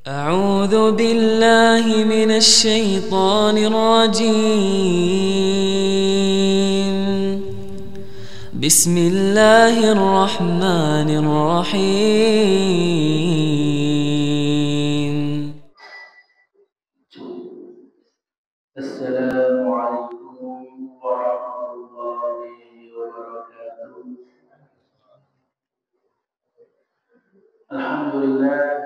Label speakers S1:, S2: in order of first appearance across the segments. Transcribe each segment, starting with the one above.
S1: أعوذ بالله من الشيطان الرجيم. بسم الله الرحمن الرحيم.
S2: السلام عليكم ورحمة الله وبركاته. الحمد لله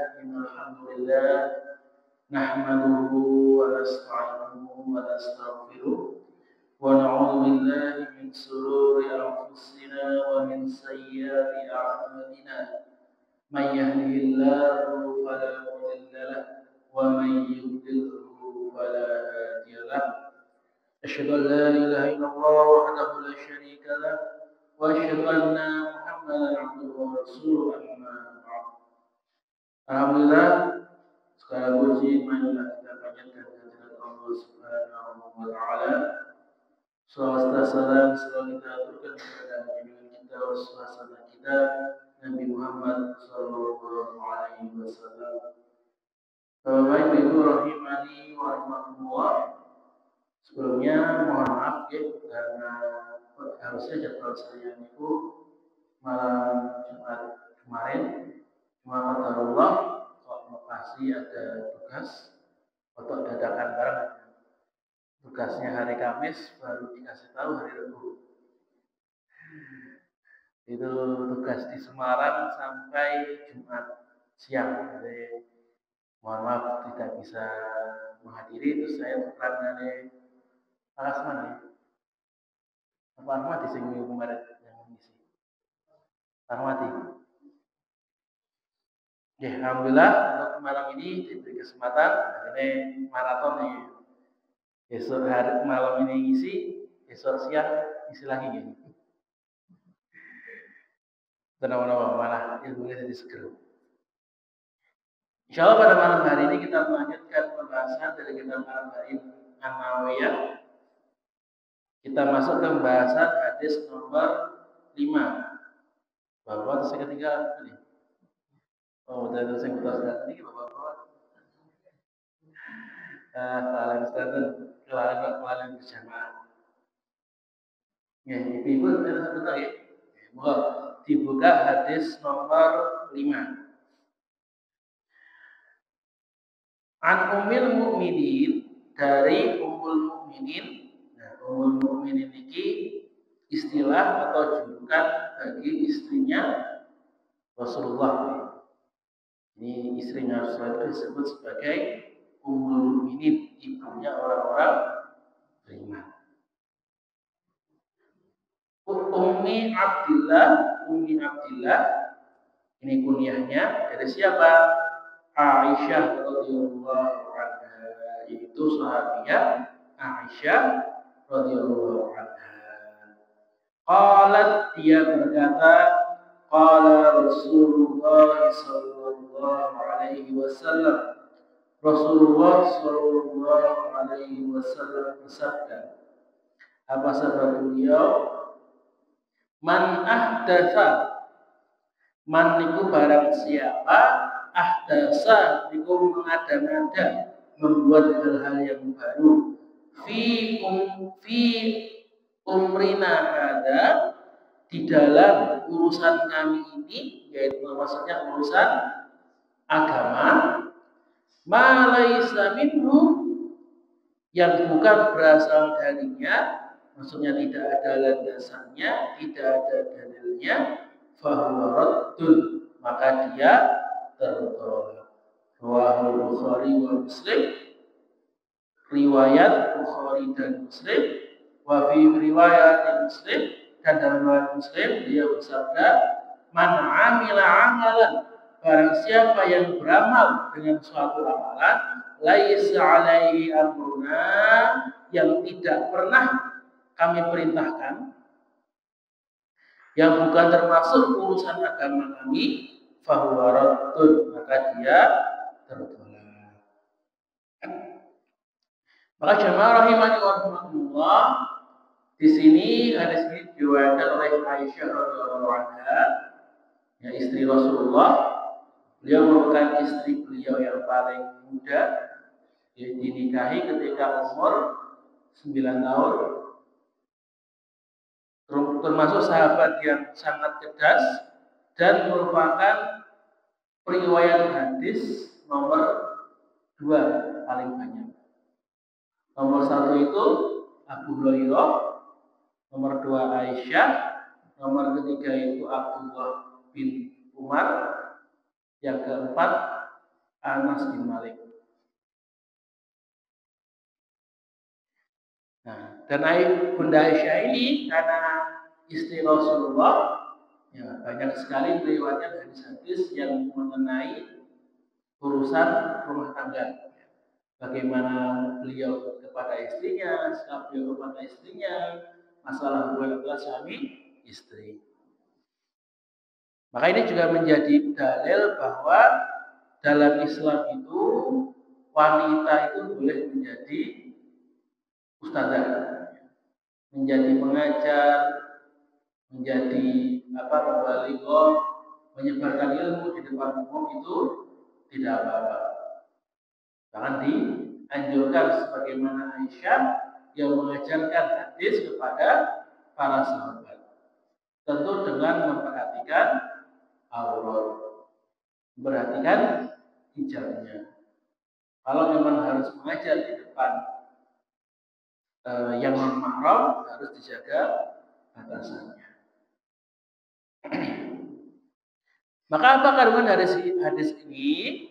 S2: نحمده ونستعينه ونستغفره ونعوذ بالله من شرور أنفسنا ومن سيئات أعمالنا. من يهده الله فلا مضل له ومن يضلله فلا هادي له. أشهد أن لا إله إلا الله وحده لا شريك له وأشهد أن محمدا عبده ورسوله. أما بعد. Alhamdulillah, segala puji marilah kita panjatkan kehadirat Allah Subhanahu wa taala. Salawat dan salam selalu kita aturkan kepada junjungan kita waswasana kita Nabi Muhammad sallallahu alaihi wasallam. Bapak Ibu rahimani wa rahimakumullah. Sebelumnya mohon maaf ya, karena harusnya jadwal saya itu malam Jumat kemarin, cuma qadarullah kok masih ada tugas untuk dadakan bareng. Tugasnya hari Kamis baru dikasih tahu hari Rabu. Itu tugas di Semarang sampai Jumat siang. Jadi mohon maaf tidak bisa menghadiri. Terus saya tukeran dari Alasman ya. Apa Ahmad di sini kemarin yang mengisi? Ahmad. Ya, alhamdulillah untuk malam ini diberi kesempatan. Ini maraton nih. Besok hari malam ini ngisi, besok siang isi lagi gini. Tenang-tenang malah ilmunya jadi seger. Insya Allah pada malam hari ini kita melanjutkan pembahasan dari kitab Arba'in An-Nawawiyah. Kita masuk ke pembahasan hadis nomor 5. Bapak terus yang ketiga ini. Oh, udah terus yang ketiga ini Bapak. Salam standar kelalan berjamaah. Ya, ibu ada sebentar ya. Mohon dibuka hadis nomor 5. An Ummul Mukminin, dari Ummul Mukminin. Nah, Ummul Mukminin ini istilah atau julukan bagi istrinya Rasulullah. Ini istrinya Rasulullah disebut sebagai Ummul Mukminin, ibunya orang-orang beriman. Ummi Abdillah, ini kunyahnya dari siapa? Aisyah radhiyallahu anha, yaitu sahabiah Aisyah radhiyallahu anha. Qalat, dia berkata, qala Rasulullah sallallahu alaihi wasallam. Rasulullah sallallahu alaihi wasallam bersabda. Apa sabda beliau? Man ahdatsa, man niku barang siapa, ahdasa niku mengada-ngada, membuat hal-hal yang baru, fi umrina ada, di dalam urusan kami ini, yaitu maksudnya urusan agama, ma laisa minhu, yang bukan berasal darinya, maksudnya tidak ada landasannya, tidak ada dalilnya, fahuwa raddun, maka dia tertolak. Rawahu Bukhari wa Muslim, riwayat Bukhari dan Muslim, wa fi riwayat Muslim, dan dalam riwayat Muslim dia bersabda, man amila amalan, barang siapa yang beramal dengan suatu amalan, laisa alaihi amruna, yang tidak pernah kami perintahkan, yang bukan termasuk urusan agama kami, fahuwa raddun, maka dia tertolak. Maka jemaah rahimani wa rahimakumullah, di sini hadis ini diriwayatkan oleh Aisyah radhiyallahu anha, ya istri Rasulullah. Beliau merupakan istri beliau yang paling muda, dinikahi ketika umur 9 tahun, termasuk sahabat yang sangat cerdas dan merupakan periwayat hadis nomor 2 paling banyak. Nomor 1 itu Abu Hurairah, nomor 2 Aisyah, nomor ketiga itu Abdullah bin Umar, yang keempat Anas bin Malik. Nah, dan Bunda Aisyah ini karena istri Rasulullah, ya, banyak sekali riwayatnya hadis-hadis yang mengenai urusan rumah tangga. Bagaimana beliau kepada istrinya, sikap beliau kepada istrinya, masalah hubungan antara suami istri. Maka ini juga menjadi dalil bahwa dalam Islam itu wanita itu boleh menjadi ustazah, menjadi pengajar, menjadi mubalighah, menyebarkan ilmu di depan umum itu tidak apa-apa. Bahkan dianjurkan sebagaimana Aisyah yang mengajarkan hadis kepada para sahabat. Tentu dengan memperhatikan aurat, memperhatikan hijabnya. Kalau memang harus mengajar di depan yang mahram, harus dijaga batasannya. Maka apa kandungan dari hadis ini?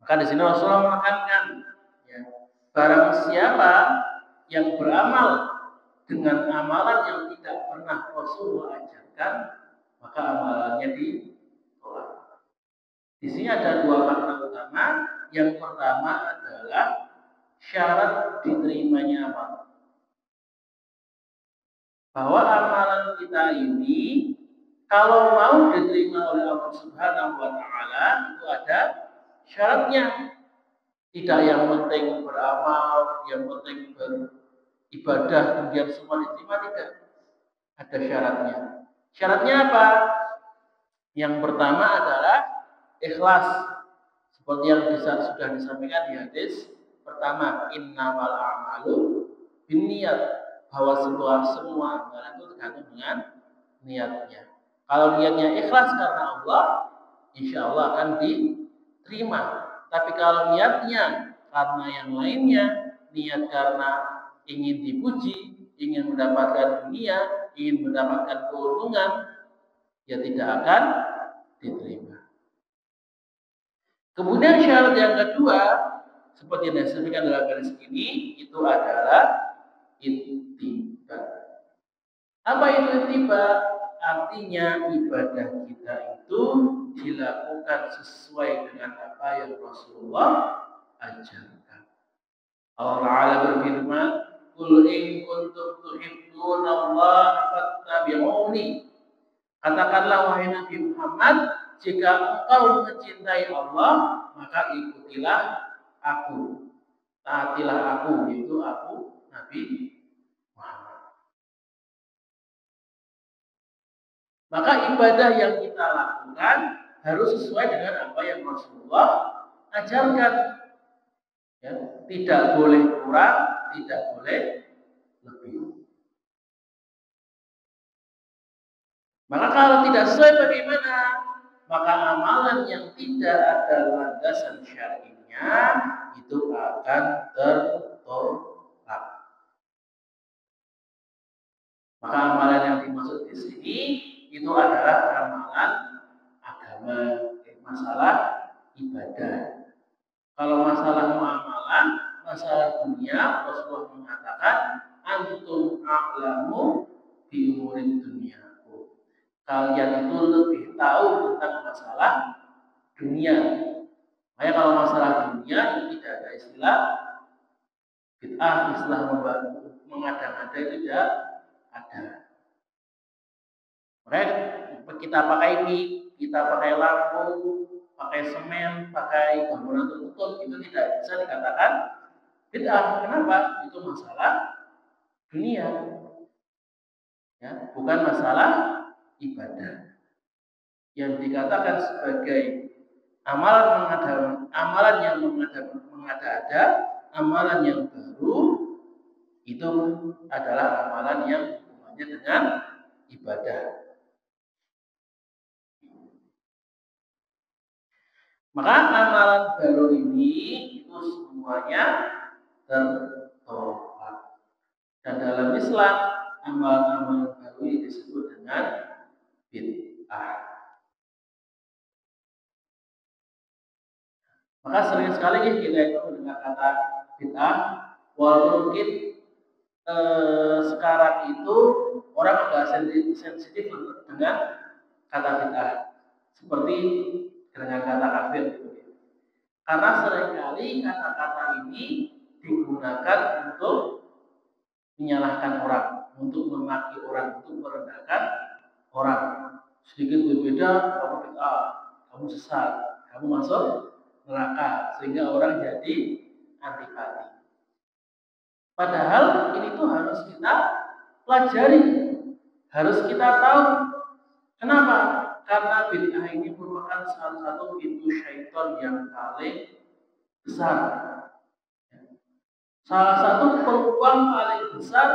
S2: Maka di sini Rasulullah menekankan, ya, barang siapa yang beramal dengan amalan yang tidak pernah Rasulullah ajarkan, maka amalannya ditolak. Di sini ada dua makna utama. Yang pertama adalah syarat diterimanya amal. Bahwa amalan kita ini kalau mau diterima oleh Allah Subhanahu wa taala itu ada syaratnya. Tidak yang penting beramal, yang penting beribadah kemudian semua diterima, tidak. Ada syaratnya. Syaratnya apa? Yang pertama adalah ikhlas. Seperti yang sudah disampaikan di hadis pertama, innamal a'malu binniyat, bahwa semua amalan itu tergantung dengan niatnya. Kalau niatnya ikhlas karena Allah, insya Allah akan diterima. Tapi kalau niatnya karena yang lainnya, niat karena ingin dipuji, ingin mendapatkan dunia, ingin mendapatkan keuntungan, ya tidak akan diterima. Kemudian syarat yang kedua, seperti yang disampaikan dalam garis ini, itu adalah ittiba. Apa itu ittiba? Artinya ibadah kita itu dilakukan sesuai dengan apa yang Rasulullah ajarkan. Allah Ta'ala berfirman, "Qul in kuntum tuhibbunallaha fattabi'uni." Katakanlah wahai Nabi Muhammad, jika engkau mencintai Allah, maka ikutilah aku, taatilah aku, yaitu aku Nabi Muhammad. Maka ibadah yang kita lakukan harus sesuai dengan apa yang Rasulullah ajarkan. Ya, tidak boleh kurang, tidak boleh lebih. Maka kalau tidak sesuai bagaimana? Maka amalan yang tidak ada landasan syar'inya itu akan tertolak. Maka amalan yang dimaksud di sini itu adalah amalan agama, masalah ibadah. Kalau masalah muamalah, masalah dunia, Rasulullah mengatakan antum a'lamu bi umurid dunia. Kalian itu lebih tahu tentang masalah dunia. Makanya kalau masalah dunia itu tidak ada istilah bid'ah, istilah mengada-ngada itu tidak ada. Makanya kita pakai mie, kita pakai lampu, pakai semen, pakai bangunan tertutup, itu tidak bisa dikatakan bid'ah. Kenapa? Itu masalah dunia, ya, bukan masalah ibadah. Yang dikatakan sebagai Amalan yang mengada-ada, amalan yang baru itu adalah amalan yang hubungannya dengan ibadah. Maka amalan baru ini itu semuanya tertolak. Dan dalam Islam, amalan-amalan baru ini disebut dengan bid'ah. Maka sering sekali kita itu mendengar kata bid'ah, walaupun mungkin sekarang itu orang agak sensitif dengan kata bid'ah, seperti dengan kata kafir. Karena seringkali kata-kata ini digunakan untuk menyalahkan orang, untuk memaki orang, untuk merendahkan orang. Sedikit berbeda, kamu bid'ah, kamu sesat, kamu masuk neraka, sehingga orang jadi antipati. Padahal ini tuh harus kita pelajari, harus kita tahu. Kenapa? Karena bid'ah ini merupakan salah satu pintu syaitan yang paling besar. Salah satu peluang paling besar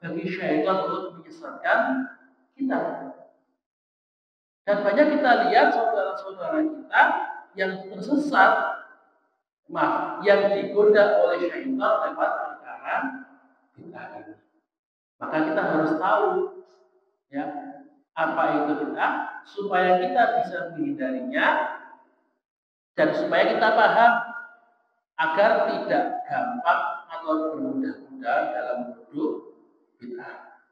S2: bagi syaitan untuk menyesatkan kita. Dan banyak kita lihat saudara-saudara kita yang tersesat, yang digoda oleh syaitan lewat perkara bid'ah ini. Maka kita harus tahu, ya, apa itu bid'ah, supaya kita bisa menghindarinya dan supaya kita paham agar tidak gampang atau bermudah-mudahan dalam menuduh bid'ah.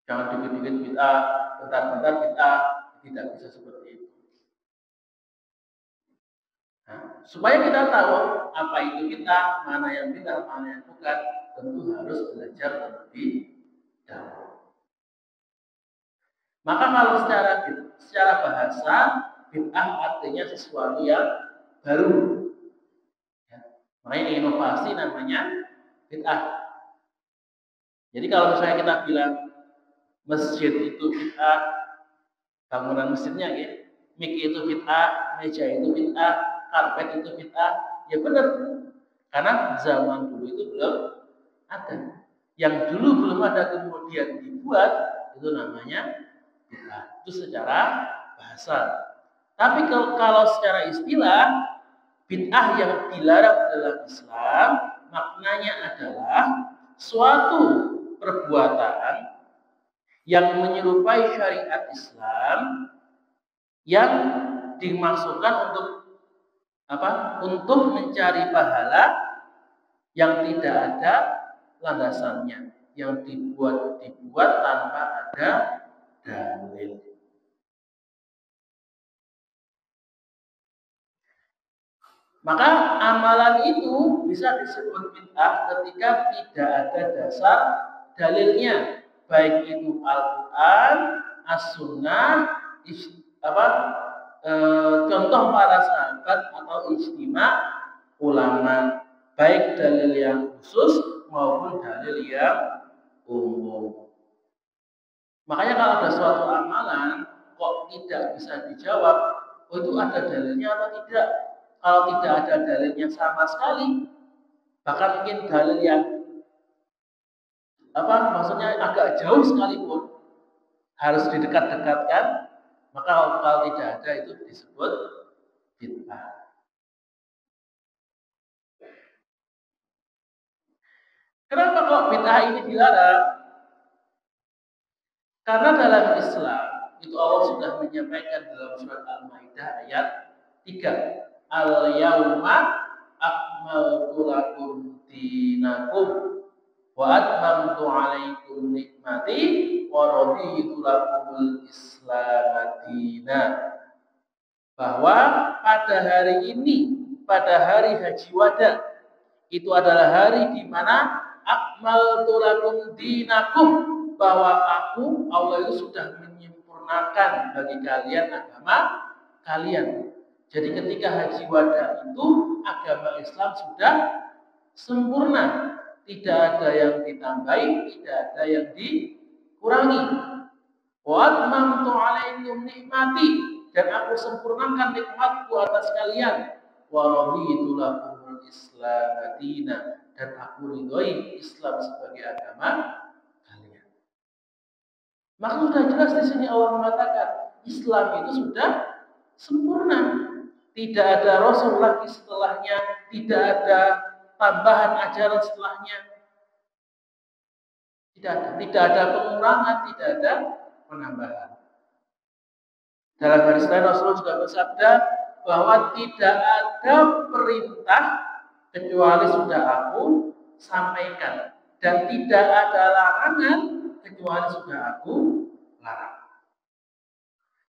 S2: Jangan dikit-dikit bid'ah, bentar-bentar bid'ah, tidak bisa seperti itu. Nah, supaya kita tahu apa itu bid'ah, mana yang bid'ah, mana yang bukan, tentu harus belajar terlebih dahulu. Maka kalau secara bahasa, bid'ah artinya sesuatu yang baru. Ya, makanya inovasi namanya bid'ah. Jadi kalau misalnya kita bilang masjid itu bid'ah, bangunan masjidnya ya, mik itu bid'ah, meja itu bid'ah, karpet itu bid'ah, ya benar. Karena zaman dulu itu belum ada. Yang dulu belum ada kemudian dibuat, itu namanya bid'ah. Itu secara bahasa. Tapi kalau secara istilah, bid'ah yang dilarang dalam Islam maknanya adalah suatu perbuatan yang menyerupai syariat Islam yang dimaksudkan untuk apa? Untuk mencari pahala yang tidak ada landasannya, yang dibuat tanpa ada dalil. Maka amalan itu bisa disebut bid'ah ketika tidak ada dasar dalilnya, baik itu Al-Quran, As-Sunnah, contoh para sahabat atau ijtima ulama, baik dalil yang khusus maupun dalil yang umum. Makanya kalau ada suatu amalan kok tidak bisa dijawab, oh itu ada dalilnya atau tidak? Kalau tidak ada dalilnya sama sekali, bahkan mungkin dalil yang maksudnya agak jauh sekalipun harus didekat-dekatkan, maka kalau tidak ada itu disebut bid'ah. Kenapa kok bid'ah ini dilarang? Karena dalam Islam itu Allah sudah menyampaikan dalam surat Al-Maidah ayat 3. Al-yawma akmaltu lakum dinakum wa atmamtu alaikum nikmati wa raditu lakumul Islam dinan. Bahwa pada hari ini, pada hari Haji Wada, itu adalah hari di mana akmaltu lakum dinakum, bahwa aku Allah itu sudah menyempurnakan bagi kalian agama kalian. Jadi ketika Haji Wada itu agama Islam sudah sempurna, tidak ada yang ditambahi, tidak ada yang dikurangi. Wa atmamtu alaikum nikmati, dan aku sempurnakan nikmatku atas kalian. Wa raditu lakumul Islam dinan, dan aku ridhoi Islam sebagai agama kalian. Maka sudah jelas di sini Allah mengatakan Islam itu sudah sempurna. Tidak ada Rasul lagi setelahnya, tidak ada tambahan ajaran setelahnya. Tidak ada pengurangan, tidak ada penambahan. Dalam hadis lain Rasulullah juga bersabda bahwa tidak ada perintah kecuali sudah aku sampaikan, dan tidak ada larangan kecuali sudah aku larang.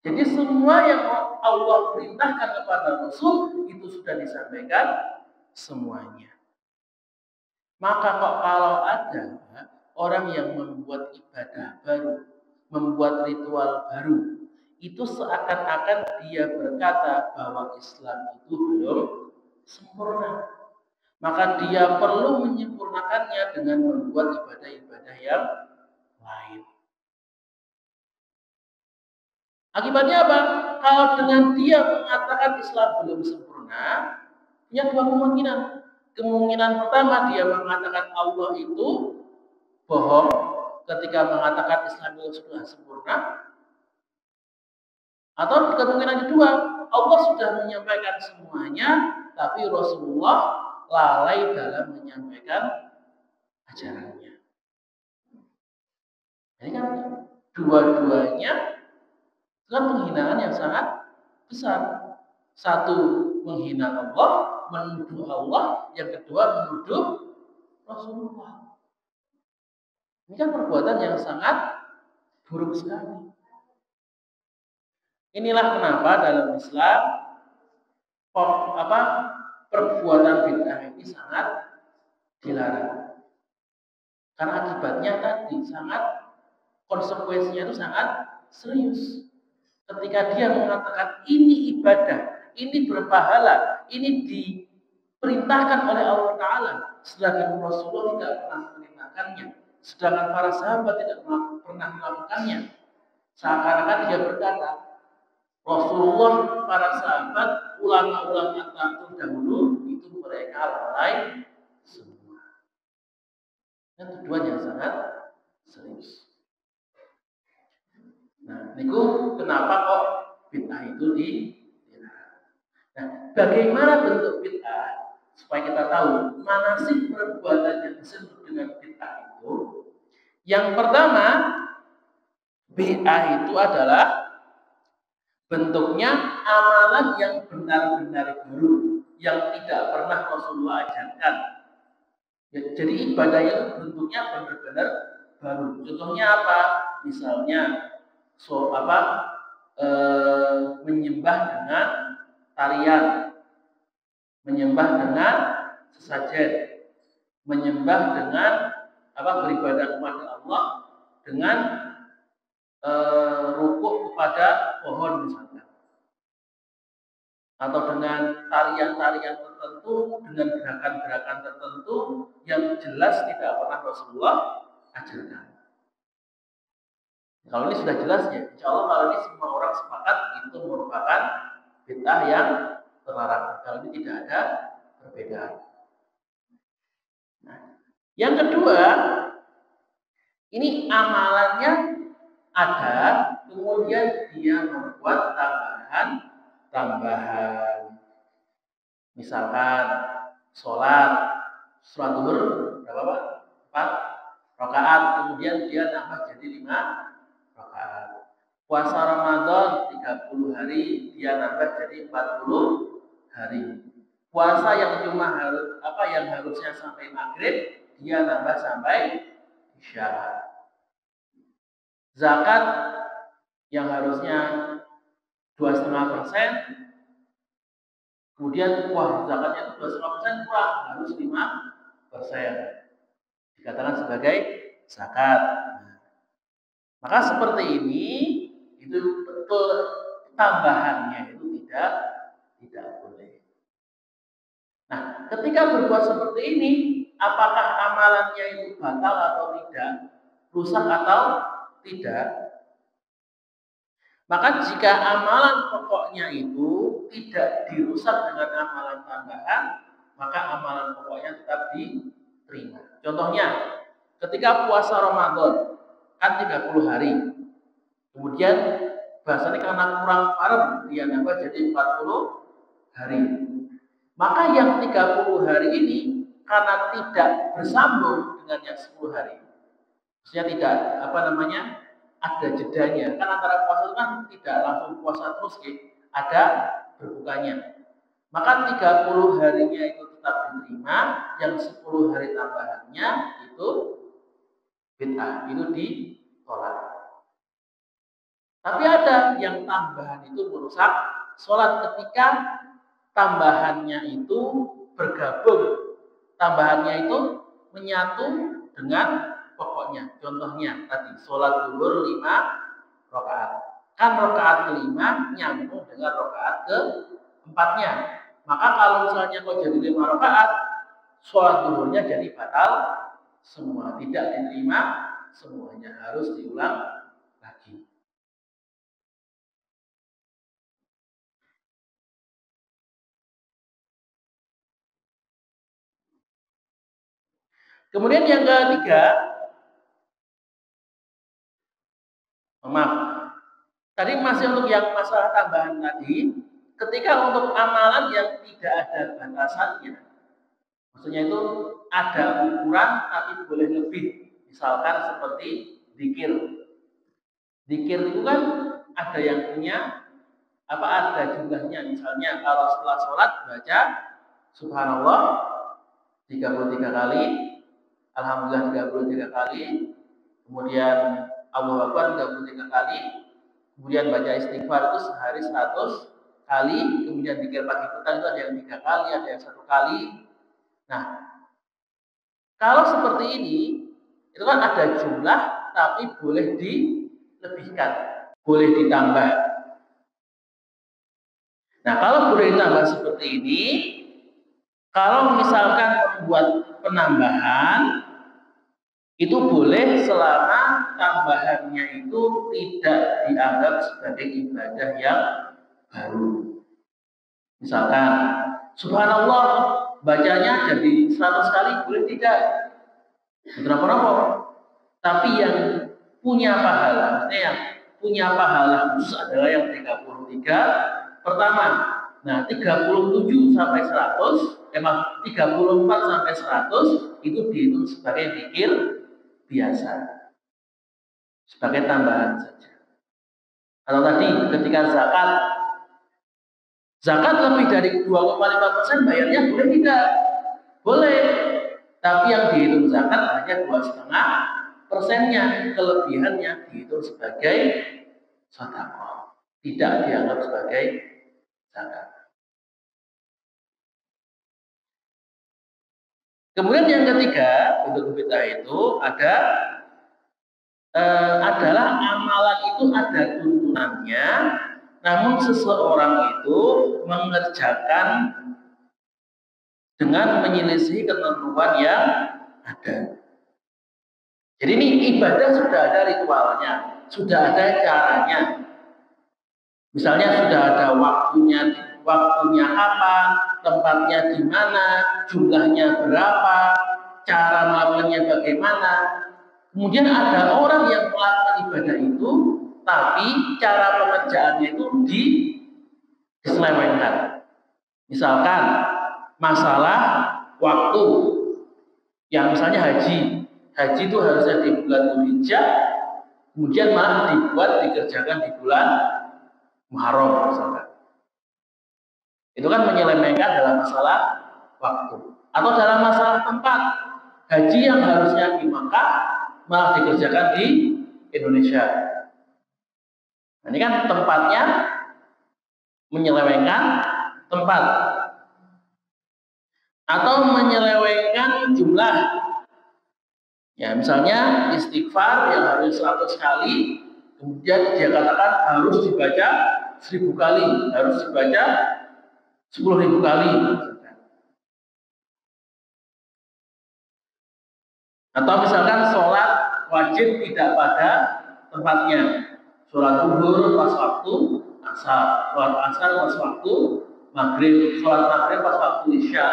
S2: Jadi semua yang Allah perintahkan kepada Rasul itu sudah disampaikan semuanya. Maka kok kalau ada orang yang membuat ibadah baru, membuat ritual baru, itu seakan-akan dia berkata bahwa Islam itu belum sempurna. Maka dia perlu menyempurnakannya dengan membuat ibadah-ibadah yang lain. Akibatnya apa? Kalau dengan dia mengatakan Islam belum sempurna, punya dua kemungkinan. Kemungkinan pertama, dia mengatakan Allah itu bohong ketika mengatakan Islam itu sudah sempurna. Atau kemungkinan kedua, Allah sudah menyampaikan semuanya, tapi Rasulullah lalai dalam menyampaikan ajarannya. Ini kan dua-duanya kan penghinaan yang sangat besar. Satu, menghina Allah, menuduh Allah. Yang kedua, menuduh Rasulullah. Ini kan perbuatan yang sangat buruk sekali. Inilah kenapa dalam Islam perbuatan bid'ah ini sangat dilarang. Karena akibatnya tadi konsekuensinya itu sangat serius. Ketika dia mengatakan ini ibadah, ini berpahala, ini diperintahkan oleh Allah Ta'ala, sedangkan Rasulullah tidak pernah memerintahkannya, sedangkan para sahabat tidak pernah melakukannya, seakan-akan dia berkata Rasulullah, para sahabat, ulama-ulama terdahulu itu mereka lalai semua. Dan tujuan yang sangat serius. Nah, niku kenapa kok bid'ah itu dilarang? Nah, bagaimana bentuk bid'ah supaya kita tahu mana sih perbuatan yang disebut dengan bid'ah itu? Yang pertama, bid'ah itu adalah bentuknya amalan yang benar-benar baru, yang tidak pernah Rasulullah ajarkan. Jadi ibadah yang bentuknya benar-benar baru. Contohnya apa? Misalnya menyembah dengan tarian, menyembah dengan sesajen, menyembah dengan beribadah kepada Allah dengan rukuk kepada pohon misalnya, atau dengan tarian-tarian tertentu, dengan gerakan-gerakan tertentu yang jelas tidak pernah Rasulullah ajarkan. Kalau ini sudah jelas ya, insya Allah kalau ini semua orang sepakat itu merupakan bid'ah yang terlarang. Kalau ini tidak ada perbedaan. Nah, yang kedua, ini amalannya ada, kemudian dia membuat tambahan. Misalkan sholat zuhur berapa Pak? 4 rakaat, kemudian dia nambah jadi 5 rakaat. Puasa Ramadan 30 hari, dia nambah jadi 40 hari. Puasa yang yang harusnya sampai maghrib, dia nambah sampai isya. Zakat yang harusnya 2,5%, kemudian zakatnya 2,5% kurang, harus 5%. Dikatakan sebagai zakat. Maka seperti ini itu betul tambahannya itu tidak boleh. Nah, ketika berbuat seperti ini, apakah amalannya itu batal atau tidak, rusak atau tidak? Maka jika amalan pokoknya itu tidak dirusak dengan amalan tambahan, maka amalan pokoknya tetap diterima. Contohnya, ketika puasa Ramadan kan 30 hari. Kemudian bahasanya karena kurang parem dia nambah jadi 40 hari. Maka yang 30 hari ini karena tidak bersambung dengan yang 10 hari. Maksudnya tidak ada jedanya. Kan antara puasa itu kan tidak langsung puasa terus ada berbukanya. Maka 30 harinya itu tetap diterima, yang 10 hari tambahannya itu bid'ah, itu ditolak. Tapi ada yang tambahan itu merusak sholat ketika tambahannya itu bergabung. Tambahannya itu menyatu dengan pokoknya. Contohnya tadi sholat zuhur 5 rakaat. Kan rakaat kelima nyambung dengan rakaat keempatnya. Maka kalau misalnya kok jadi 5 rakaat, sholat zuhurnya jadi batal semua, tidak diterima semuanya, harus diulang lagi. Kemudian yang ketiga, maaf, tadi masih untuk yang masalah tambahan tadi, ketika untuk amalan yang tidak ada batasannya, maksudnya itu ada ukuran tapi boleh lebih, misalkan seperti zikir. Zikir itu kan ada yang punya ada jumlahnya, misalnya kalau setelah sholat baca subhanallah 33 kali, alhamdulillah 33 kali, kemudian Allahu Akbar 33 kali, kemudian baca istighfar itu sehari 100 kali, kemudian zikir pagi petang itu ada yang 3 kali, ada yang 1 kali. Nah, kalau seperti ini itu kan ada jumlah tapi boleh dilebihkan, boleh ditambah. Nah, kalau boleh ditambah seperti ini, kalau misalkan membuat penambahan itu boleh selama tambahannya itu tidak dianggap sebagai ibadah yang baru. Misalkan subhanallah bacanya jadi 100 kali boleh tidak, berapa-berapa. Tapi yang punya pahala, maksudnya yang punya pahala khusus adalah yang 33 pertama. Nah, 37 sampai 100, 34 sampai 100 itu dihitung sebagai zikir biasa, sebagai tambahan saja. Kalau tadi ketika zakat lebih dari 2,5% bayarnya boleh tidak? Boleh. Tapi yang dihitung zakat hanya 2,5%-nya, kelebihannya dihitung sebagai sedekah, tidak dianggap sebagai zakat. Kemudian yang ketiga untuk bid'ah itu adalah amalan itu ada tuntunannya, namun seseorang itu mengerjakan dengan menyelisih ketentuan yang ada. Jadi ini ibadah sudah ada ritualnya, sudah ada caranya. Misalnya sudah ada waktunya kapan, tempatnya di mana, jumlahnya berapa, cara melakukannya bagaimana. Kemudian ada orang yang melakukan ibadah itu, tapi cara pengerjaannya itu diselewengkan. Misalkan masalah waktu, yang misalnya haji itu harusnya di bulan Dzulhijjah, kemudian malah dikerjakan di bulan Muharram misalkan. Itu kan menyelewengkan dalam masalah waktu. Atau dalam masalah tempat, haji yang harusnya di Makkah malah dikerjakan di Indonesia. Nah, ini kan tempatnya menyelewengkan tempat. Atau menyelewengkan jumlah. Ya, misalnya istighfar yang harus 100 kali, kemudian dia katakan harus dibaca 1000 kali, harus dibaca 10.000 kali. Atau misalkan sholat wajib tidak pada tempatnya, Sholat zuhur pas waktu asar, sholat asar pas waktu maghrib, sholat maghrib pas waktu isya,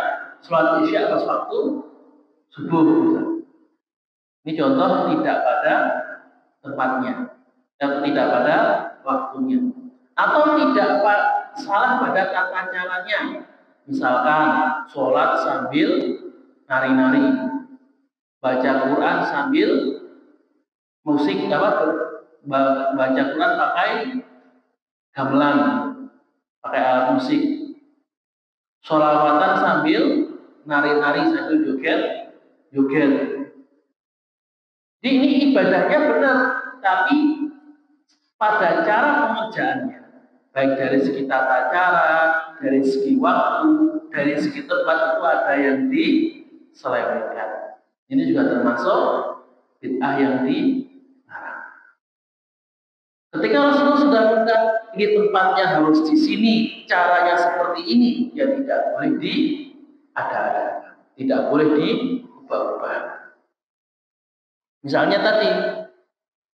S2: sholat isya pas waktu subuh. Ini contoh tidak pada tempatnya, dan tidak pada waktunya, atau tidak salah pada tata caranya. Misalkan sholat sambil nari-nari, baca Quran sambil musik, baca Quran pakai gamelan, pakai alat musik, sholawatan sambil nari-nari sambil joget. Jadi ini ibadahnya benar, tapi pada cara pengerjaannya, baik dari segi tata cara, dari segi waktu, dari segi tempat, itu ada yang diselewengkan. Ini juga termasuk bid'ah yang dilarang. Ketika Rasulullah sudah bilang ini tempatnya harus di sini, caranya seperti ini, ya tidak boleh diada-adakan, tidak boleh diubah-ubah. Misalnya tadi,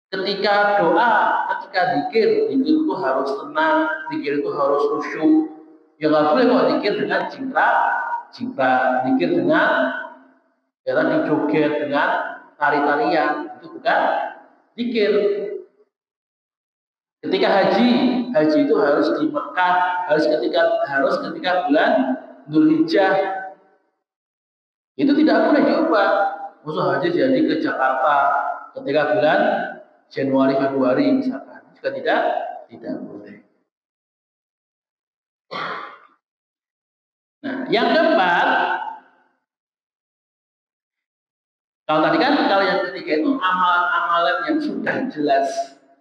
S2: ketika doa, ketika zikir itu harus tenang, zikir itu harus khusyuk. Ya nggak boleh kok zikir dengan cinta, zikir dengan joget, dengan tari-tarian, itu bukan zikir. Ketika haji itu harus di Mekah, harus ketika bulan Dzulhijjah. Itu tidak boleh diubah. Musuh haji jadi ke Jakarta ketika bulan Januari Februari misalkan, juga tidak boleh. Nah, yang keempat, kalau tadi kan kalau yang ketiga itu amalan yang sudah jelas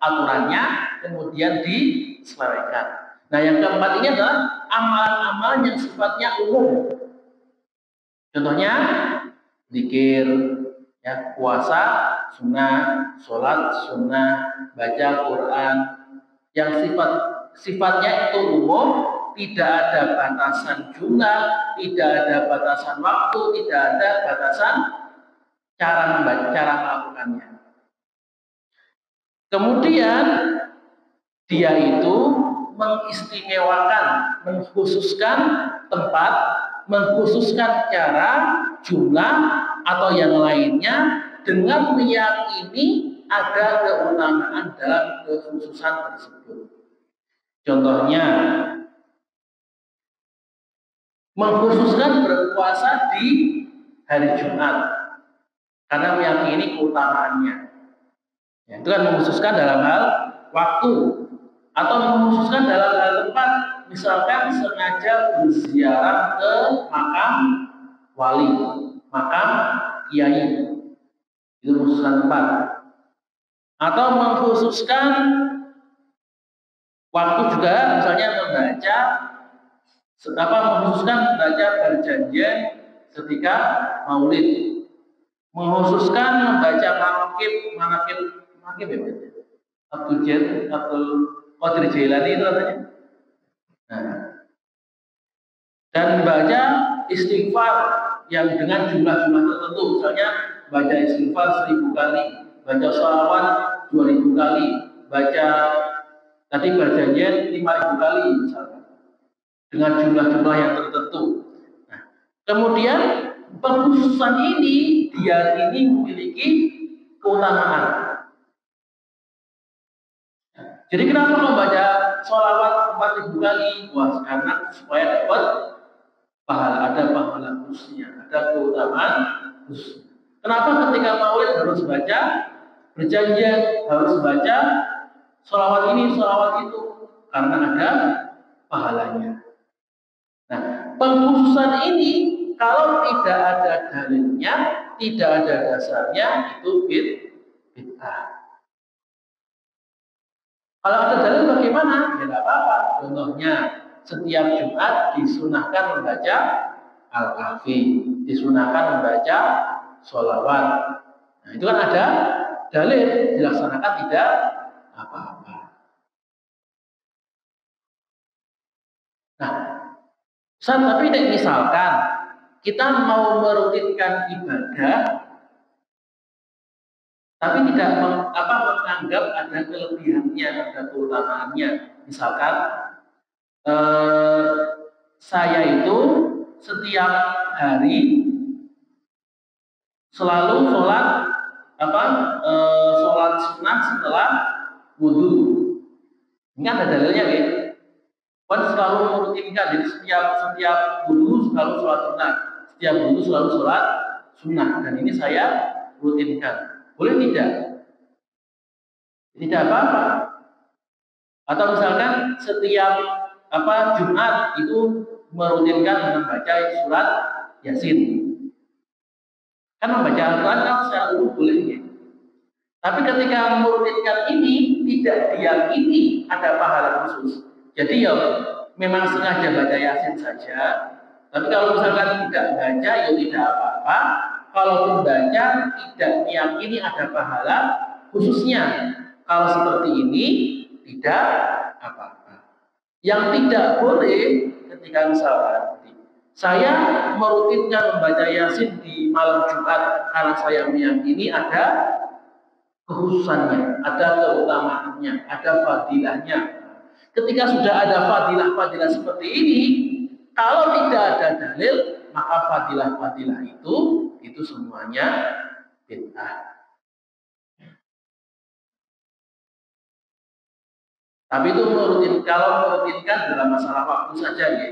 S2: aturannya kemudian diselewengkan. Nah, yang keempat ini adalah amalan-amalan yang sifatnya umum. Contohnya zikir, ya, puasa sunnah, sholat sunnah, baca Quran, yang sifatnya itu umum, tidak ada batasan jumlah, tidak ada batasan waktu, tidak ada batasan cara melakukannya. Kemudian dia itu mengistimewakan, mengkhususkan tempat, mengkhususkan cara, jumlah, atau yang lainnya dengan meyakini ada keutamaan dalam kekhususan tersebut. Contohnya, mengkhususkan berpuasa di hari Jumat karena meyakini keutamaannya. Ya, itu kan mengkhususkan dalam hal waktu, atau mengkhususkan dalam hal tempat. Misalkan sengaja berziarah ke makam wali, makam kiai, itu mengkhususkan tempat. Atau mengkhususkan waktu juga, misalnya mengkhususkan membaca berjanjian ketika maulid, mengkhususkan membaca manaqib ya, Abdul Qadir Jailani itu katanya. Nah, dan baca istighfar yang dengan jumlah-jumlah tertentu, misalnya baca istighfar 1000 kali, baca sholawat 2000 kali, baca tadi berjanjian 5000 kali misalnya, dengan jumlah-jumlah yang tertentu. Nah, kemudian pengkhususan ini dia ini memiliki keutamaan. Jadi kenapa membaca sholawat 4000 kali? Wah, karena supaya dapat pahala, ada pahala khususnya, ada keutamaan khusus. Kenapa ketika maulid harus baca berjanjian, harus baca sholawat ini, sholawat itu? Karena ada pahalanya. Nah, pengkhususan ini kalau tidak ada dalilnya, tidak ada dasarnya, itu bid'ah. Kalau ada dalil bagaimana? Ya tidak apa-apa. Contohnya, setiap Jumat disunahkan membaca Al-Kahfi, disunahkan membaca sholawat. Nah, itu kan ada dalil, dilaksanakan tidak apa-apa. Nah, tapi misalkan kita mau merutinkan ibadah, tapi tidak menganggap ada kelebihannya, ada keutamaannya. Misalkan saya itu setiap hari selalu sholat sunnah setelah wudhu. Ini ada dalilnya ya. Kan selalu merutinkan, jadi setiap wudhu selalu sholat sunnah, setiap wudhu selalu sholat sunnah, dan ini saya rutinkan. Boleh tidak? Tidak apa-apa. Atau misalkan setiap Jumat itu merutinkan membaca surat Yasin. Kan membaca Al-Quran kan secara umum boleh ya. Tapi ketika merutinkan ini tidak diyakini ada pahala khusus. Jadi ya memang sengaja baca Yasin saja. Tapi kalau misalkan tidak baca ya tidak apa-apa. Kalau membaca tidak meyakini ada pahala khususnya. Kalau seperti ini tidak apa-apa. Yang tidak boleh ketika misalkan saya merutinkan membaca Yasin di malam Jumat karena saya meyakini ada kekhususannya, ada keutamaannya, ada fadilahnya. Ketika sudah ada fadilah-fadilah seperti ini, kalau tidak ada dalil, maka fadilah-fadilah itu semuanya bid'ah. Tapi itu kalau merutinkan dalam masalah waktu saja ya.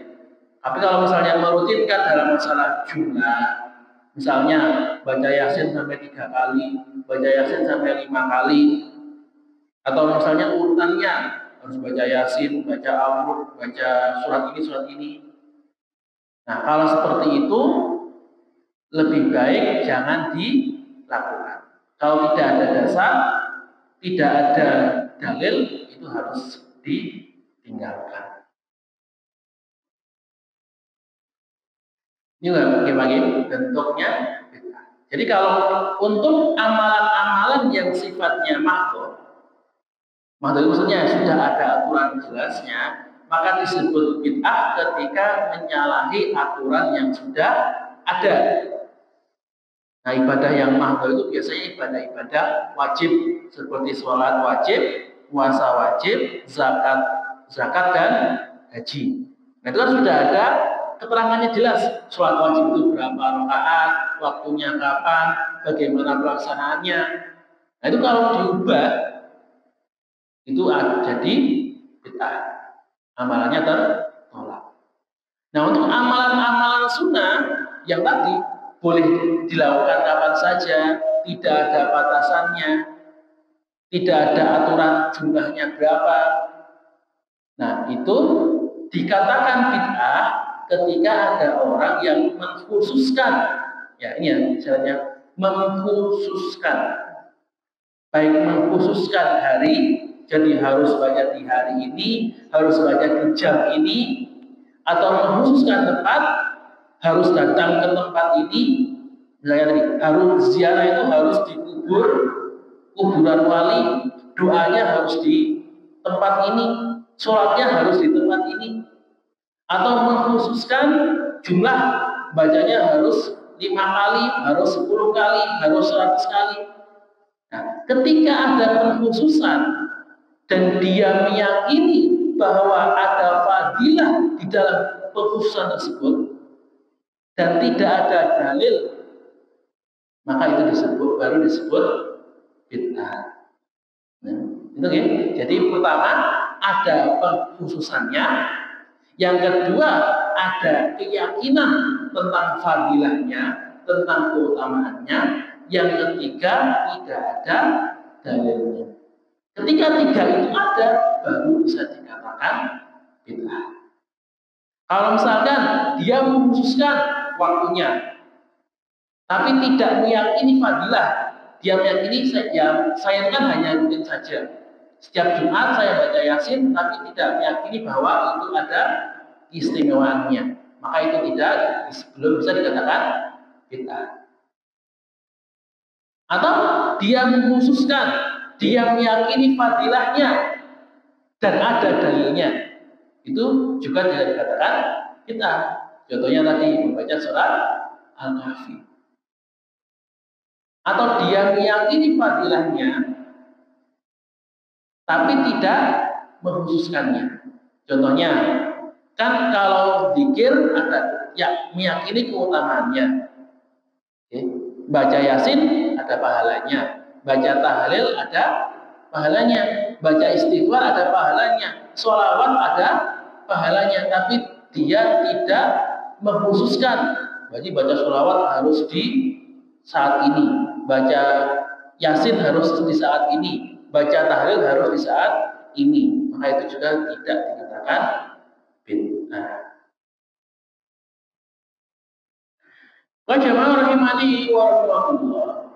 S2: Tapi kalau misalnya merutinkan dalam masalah jumlah, misalnya baca Yasin sampai 3 kali, baca Yasin sampai 5 kali, atau misalnya urutannya harus baca Yasin, baca Al-Mulk, baca surat ini. Nah, kalau seperti itu lebih baik jangan dilakukan. Kalau tidak ada dasar, tidak ada dalil, itu harus ditinggalkan. Ini bagi bentuknya. Jadi kalau untuk amalan-amalan yang sifatnya makhluk maksudnya sudah ada aturan jelasnya, maka disebut bid'ah ketika menyalahi aturan yang sudah ada. Nah, ibadah yang makhluk itu biasanya ibadah-ibadah wajib seperti sholat wajib, puasa wajib, zakat dan haji. Nah, itu kan sudah ada keterangannya jelas. Sholat wajib itu berapa rakaat, waktunya kapan, bagaimana pelaksanaannya. Nah, itu kalau diubah itu jadi bid'ah. Amalannya tertolak. Nah, untuk amalan-amalan sunnah yang tadi boleh dilakukan kapan saja, tidak ada batasannya, tidak ada aturan jumlahnya berapa. Nah, itu dikatakan bid'ah ketika ada orang yang mengkhususkan, ya ini ya misalnya mengkhususkan, baik mengkhususkan hari, jadi harus baca di hari ini, harus baca di jam ini, atau mengkhususkan tempat, harus datang ke tempat ini, misalnya tadi harus ziarah itu harus di kuburan wali, doanya harus di tempat ini, sholatnya harus di tempat ini, atau mengkhususkan jumlah bacanya harus 5 kali, harus 10 kali, harus 100 kali. Nah, ketika ada pengkhususan dan dia meyakini bahwa ada fadilah di dalam pengkhususan tersebut dan tidak ada dalil, maka itu baru disebut bid'ah. Nah, itu ya. Jadi pertama ada pengkhususannya, yang kedua ada keyakinan tentang fadilahnya, tentang keutamaannya, yang ketiga tidak ada dalilnya. Ketika tiga itu ada, baru bisa dikatakan bid'ah. Kalau misalkan dia mengkhususkan waktunya, tapi tidak meyakini fadilah, dia meyakini saya kan hanya rutin saja. Setiap Jumat saya baca Yasin, tapi tidak meyakini bahwa itu ada istimewaannya, maka itu belum bisa dikatakan bid'ah. Atau dia mengkhususkan, dia meyakini fadilahnya dan ada dalilnya, itu juga tidak dikatakan bid'ah. Contohnya tadi membaca surat Al-Kahfi. atau dia meyakini fadilahnya tapi tidak mengkhususkannya. Contohnya, kan kalau zikir ada ya meyakini keutamaannya. Baca Yasin ada pahalanya, baca tahlil ada pahalanya, baca istighfar ada pahalanya, sholawat ada pahalanya, tapi dia tidak mengkhususkan. Jadi baca sholawat harus di saat ini, baca Yasin harus di saat ini, baca tahlil harus di saat ini. Maka itu juga tidak dikatakan bid'ah. Wa jamaah rahimani wa rahimakumullah.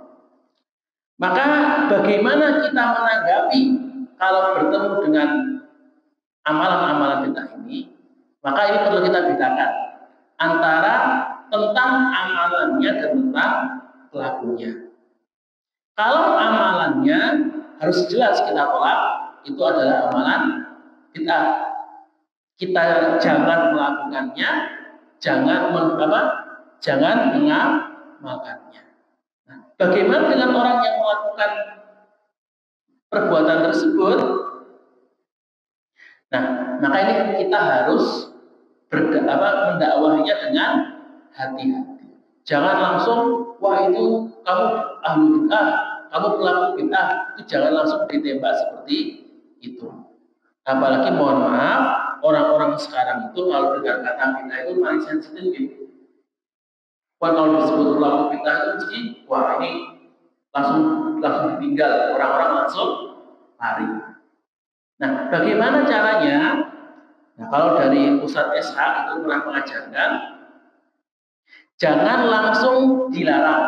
S2: Maka bagaimana kita menanggapi kalau bertemu dengan amalan-amalan bid'ah ini? Maka ini perlu kita bedakan antara tentang amalannya dan tentang pelakunya. Kalau amalannya harus jelas kita tolak, itu adalah amalan bid'ah. Kita jangan melakukannya, jangan mengamalkannya. Nah, bagaimana dengan orang yang melakukan perbuatan tersebut? Nah, maka ini kita harus mendakwahinya dengan hati-hati. Jangan langsung, wah itu kamu ahli bid'ah, kamu pelaku bid'ah, itu jangan langsung ditembak seperti itu. Apalagi mohon maaf, orang-orang sekarang itu kalau dengar kata bid'ah itu paling sensitif gitu. Kalau disebut pelaku bid'ah itu mesti, wah ini langsung ditinggal, orang-orang langsung lari. Nah, bagaimana caranya? Nah, kalau dari Ustadz SH itu pernah mengajarkan, jangan langsung dilarang,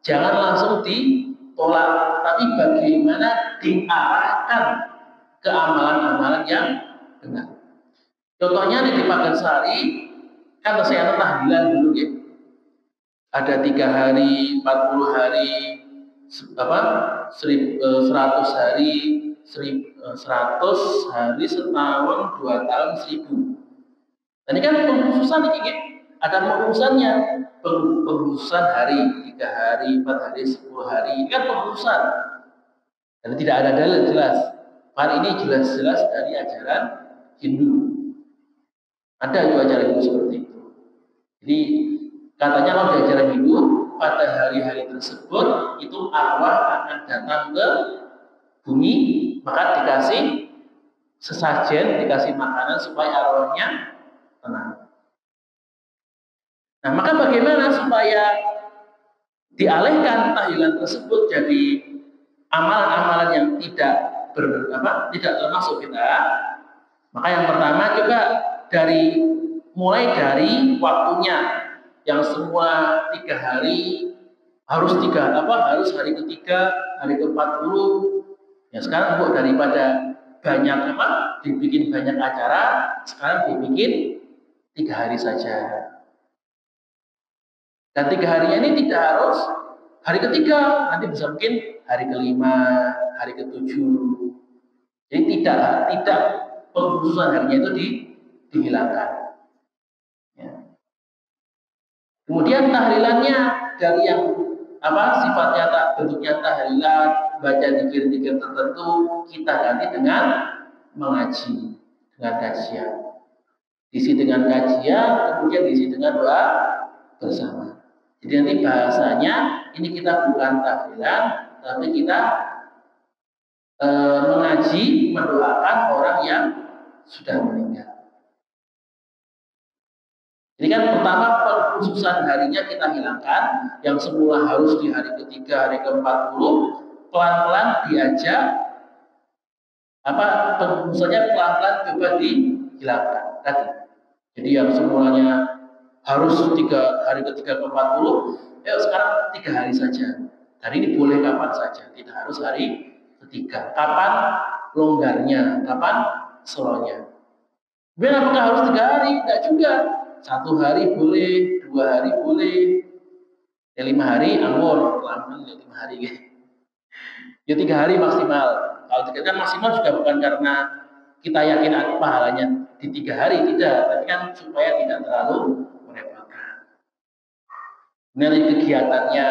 S2: jangan langsung ditolak, tapi bagaimana diarahkan ke amalan-amalan yang benar. Contohnya di Pagansari, kan saya tahlilan dulu ya. Ada 3 hari, 40 hari, 100 hari, 100 hari setahun, 2 tahun, 1000. Dan ini kan pengkhususan ini, ada pengkhususannya, pengkhususan hari, 3 hari, 4 hari, 10 hari, ini kan pengkhususan. Dan tidak ada dalil jelas. Hal ini jelas-jelas dari ajaran Hindu. Ada juga ajaran Hindu seperti itu. Jadi katanya kalau di ajaran Hindu, pada hari-hari tersebut itu arwah akan datang ke bumi, maka dikasih sesajen, dikasih makanan supaya arwahnya tenang. Nah, maka bagaimana supaya dialihkan tahlilan tersebut jadi amalan-amalan yang tidak termasuk bid'ah? Maka yang pertama juga mulai dari waktunya, yang semua 3 hari harus hari ketiga, hari ke-40. Ya sekarang daripada banyak dibikin banyak acara, sekarang dibikin 3 hari saja. Dan 3 harinya ini tidak harus hari ketiga, nanti bisa mungkin hari ke-5, hari ke-7. Jadi tidak pengkhususan harinya itu dihilangkan. Ya. Kemudian tahlilannya dari yang sifatnya bentuknya tahlilan, baca zikir-zikir tertentu, kita ganti dengan mengaji, dengan kajian. Diisi dengan kajian, kemudian diisi dengan doa bersama. Jadi nanti bahasanya ini kita bukan tahlilan, tapi kita mengaji, mendoakan orang yang sudah meninggal. Jadi kan pertama pengkhususan harinya kita hilangkan, yang semula harus di hari ketiga, hari ke-40, pelan-pelan diajak pengkhususannya pelan-pelan coba dihilangkan tadi. Jadi yang semulanya harus hari ketiga ke-40, sekarang 3 hari saja. Hari ini boleh kapan saja, tidak harus hari ketiga. Kapan longgarnya, kapan solonya. Kemudian apakah harus 3 hari? Tidak juga. 1 hari boleh, 2 hari boleh, 5 hari anggur, lama 5 hari. Ya 3 hari maksimal. Kalau 3 kan maksimal juga bukan karena kita yakin pahalanya di 3 hari, tidak, tapi kan supaya tidak terlalu merepotkan. Kemudian kegiatannya,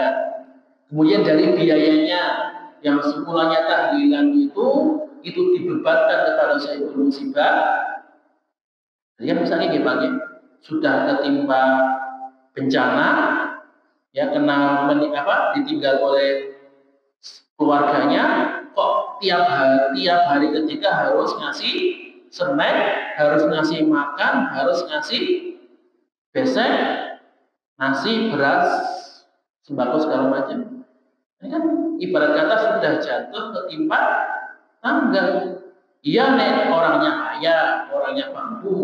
S2: Kemudian dari biayanya yang semulanya tahlilan itu dibebankan kepada sahibul musibah. Jadi kan misalnya gimana, sudah ketimpa bencana, ya kena ditinggal oleh keluarganya, kok tiap hari ketika harus ngasih snack, harus ngasih makan, harus ngasih besek, nasi, beras, sembako segala macam. Ini kan ibarat kata sudah jatuh ketimpa tangga. Iya nek orangnya kaya, orangnya mampu,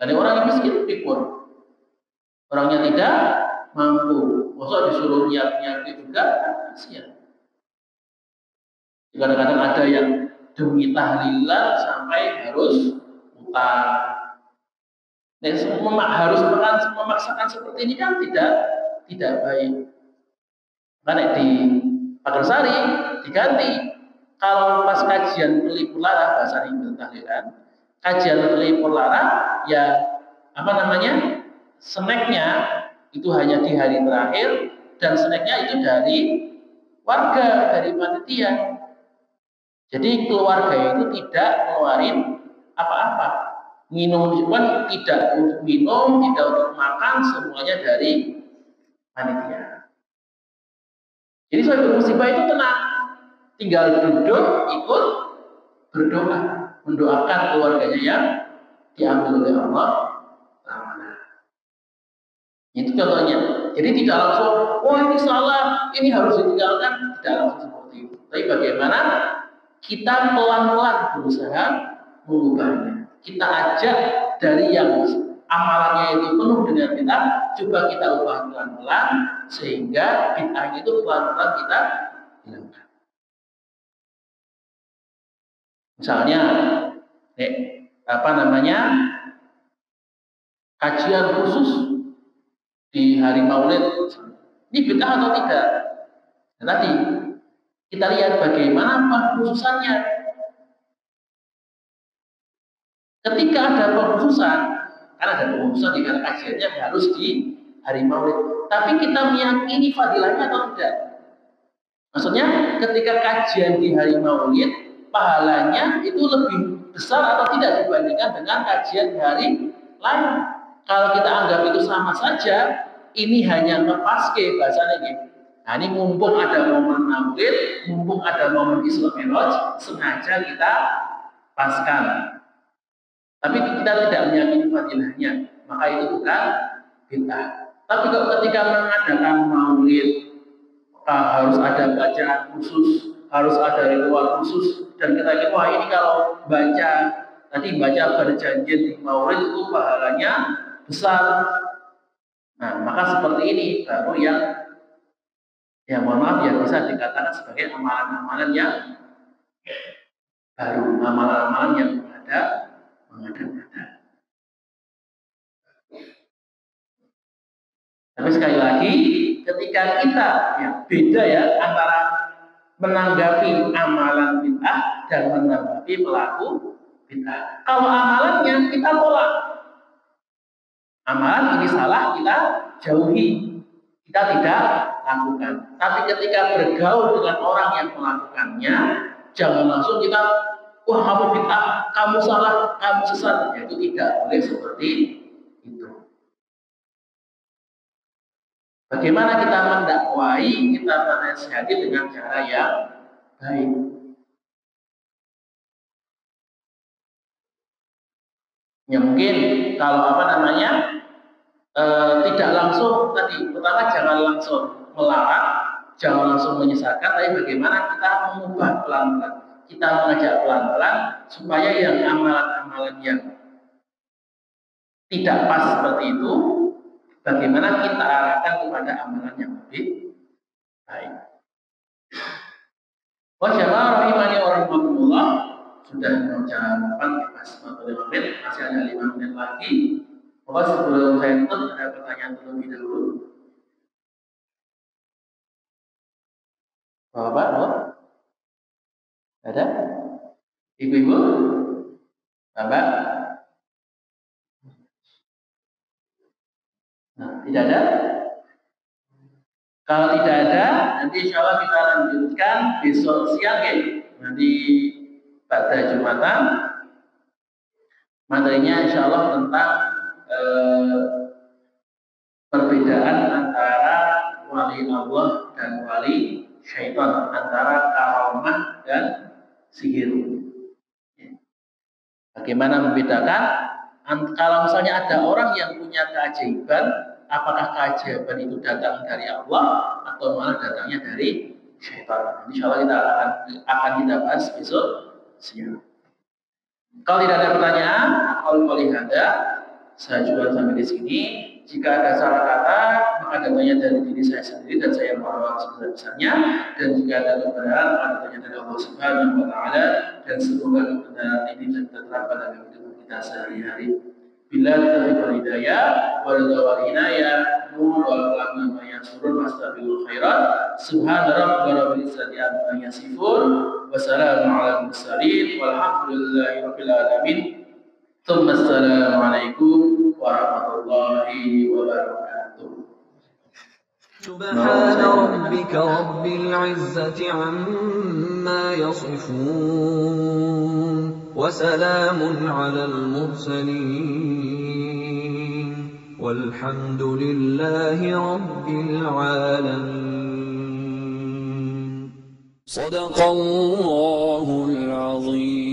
S2: dan orang yang miskin pikir orangnya tidak mampu. Masa disuruh nyiap-nyiap juga kasihan. Kadang-kadang ada yang demi tahlilan sampai harus utang. Harus memaksakan seperti ini kan tidak baik. Karena di Pagarsari diganti. Kalau pas kajian pelipur lara, bahasa Inggris tahlilan, kajian pelipur lara, ya snacknya itu hanya di hari terakhir, dan snacknya itu dari warga, dari panitia. Jadi keluarga itu tidak ngeluarin apa-apa, minum pun tidak untuk minum, tidak untuk makan, semuanya dari panitia. Jadi suatu musibah itu tenang, tinggal duduk ikut berdoa, mendoakan keluarganya yang diambil oleh Allah. Itu contohnya. Jadi tidak langsung, wah ini salah, ini harus ditinggalkan, tidak langsung seperti itu. Tapi bagaimana kita pelan-pelan berusaha mengubahnya. Kita ajak dari yang amalannya itu penuh dengan bid'ah, coba kita ubah pelan-pelan sehingga bid'ah itu pelan-pelan kita hilangkan. Misalnya, kajian khusus di hari Maulid, ini bid'ah atau tidak? Nah, tadi kita lihat bagaimana pengkhususannya. Ketika ada pengkhususan, kan ada pengkhususan di dalam kajiannya harus di hari Maulid. Tapi kita meyakini fadilahnya atau tidak? Maksudnya ketika kajian di hari Maulid, pahalanya itu lebih besar atau tidak dibandingkan dengan kajian di hari lain. Kalau kita anggap itu sama saja, ini hanya ngepaske bahasanya gitu. Nah ini mumpung ada momen Maulid, mumpung ada momen Isra Mi'raj, sengaja kita paskan. Tapi kita tidak meyakini fadilahnya, maka itu bukan bid'ah. Tapi kalau ketika mengadakan Maulid, harus ada bacaan khusus, harus ada ritual khusus, dan kita kira wah ini kalau baca berjanjian di Maulid itu pahalanya besar. Nah, maka seperti ini baru yang mohon maaf ya bisa dikatakan sebagai amalan-amalan yang baru, amalan-amalan yang mengada-ngada. Tapi sekali lagi, ketika kita beda antara menanggapi amalan bid'ah dan menanggapi pelaku bid'ah. Kalau amalannya kita tolak, amalan ini salah, kita jauhi, kita tidak lakukan. Tapi ketika bergaul dengan orang yang melakukannya, jangan langsung kita, wah kamu bid'ah, kamu salah, kamu sesat. Itu tidak boleh seperti itu. Bagaimana kita mendakwai, kita menasihati dengan cara yang baik. Ya mungkin kalau tidak langsung tadi, pertama jangan langsung melarang, jangan langsung menyesatkan, tapi bagaimana kita mengubah pelan-pelan, kita mengajak pelan-pelan supaya yang amalan-amalan yang tidak pas seperti itu, bagaimana kita arahkan kepada amalan yang lebih baik. Wa jamaah rahimani wa rahmatullah, sudah mau jam 8 pas 45 menit, masih ada 5 menit lagi. Maka sebelum saya tutup ada pertanyaan terlebih dahulu. Bapak, ada? Ibu-ibu? Bapak? Nah, tidak ada? Kalau tidak ada, nanti insya Allah kita lanjutkan besok siang ya. Nanti pada Jumatan materinya insya Allah tentang perbedaan antara wali Allah dan wali syaitan, antara karamah dan sihir. Bagaimana membedakan kalau misalnya ada orang yang punya keajaiban, apakah keajaiban itu datang dari Allah atau malah datangnya dari syaitan? Insya Allah kita akan kita bahas besok siang. Kalau tidak ada pertanyaan, kalau ada, saya juga sampai di sini. Jika ada salah kata, maka datangnya dari diri saya sendiri dan saya mohon maaf sebesar-besarnya. Dan jika ada kebenaran, maka datangnya dari Allah Subhanahu wa Ta'ala. Dan semoga kebenaran ini terterapkan dalam kehidupan kita sehari-hari. Bila taufiq wal hidayah wal hinayah nur wal aqlam ma yasurun wastabiqul khairat subhana rabbika rabbil izzati amma yasifun wa salamun alal mursalin walhamdulillahi rabbil alamin. Thumma assalamu alaikum warahmatullahi wabarakatuh.
S1: سبحان ربك رب العزة عما يصفون وسلام على المرسلين والحمد لله رب العالمين. صدق الله العظيم.